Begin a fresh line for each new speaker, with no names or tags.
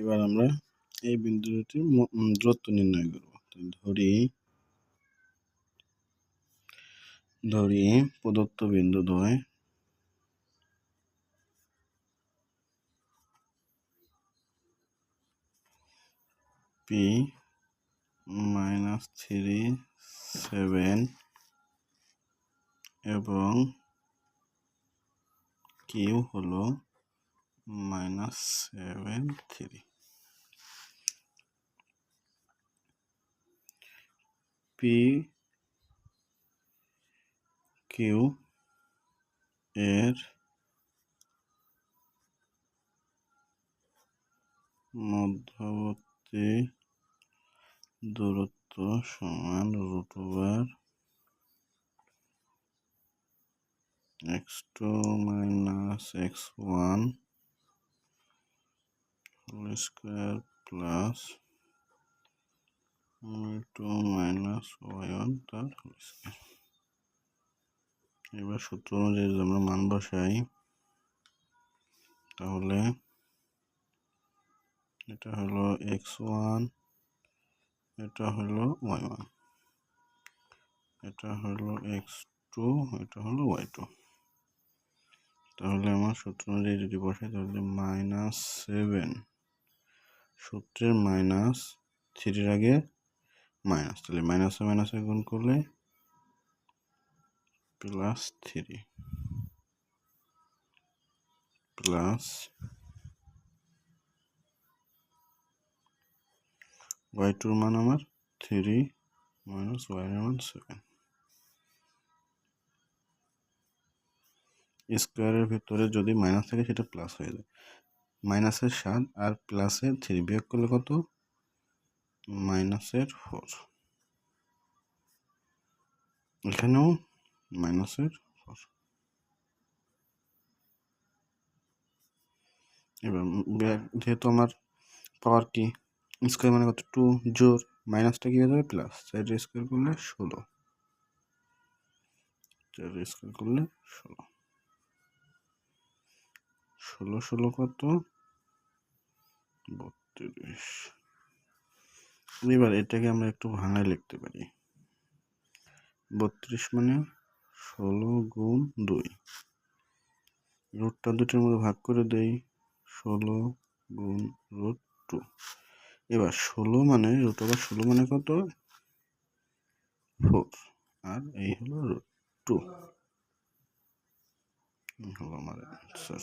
এবার আমরা এই বিন্দু দুটির দূরত্ব নির্ণয় করব। ধরি প্রদত্ত বিন্দু দ্বয় P-3 7 এবং Q হলো -7 3। PQ এর মধ্যবর্তী দূরত্ব সমান √(x2 - x1) whole square plus y2 - y1 তার হোল স্কয়ার। এবার সূত্র অনুযায়ী যদি আমরা মান বসাই তাহলে এটা হলো x1, এটা হলো y1, এটা হলো x2, এটা হলো y2। তাহলে আমার সূত্র অনুযায়ী যদি বসাই তাহলে -7 সূত্রের -3 আগে মাইনাস, তাহলে মাইনাসে মাইনাসে গুণ করলে +3 প্লাস y2 এর মান আমার 3 মাইনাস y এর মান 7। স্কোয়ারের ভিতরে যদি মাইনাস থাকে সেটা প্লাস হয়ে যায়। মাইনাসের 7 আর প্লাসের 3 বিয়োগ করলে কত? -4। এখানেও -4। এবার যেহেতু আমার পাওয়ার কি স্কোয়ার মানে কত 2 জোর মাইনাসটা কি হয়ে যাবে প্লাস, 4 স্কোয়ার করলে 16, 4 স্কোয়ার করলে 16, 16 16 কত 32। এবার এটাকে আমরা একটু ভাঙায় লিখতে পারি। 32 মানে 16 গুণ 2, রুটটা দুটোর মধ্যে ভাগ করে দেই, 16 গুণ √2। এবার 16 মানে √16 মানে কত 4, আর এই হলো √2 হলো আমার অ্যান্সার।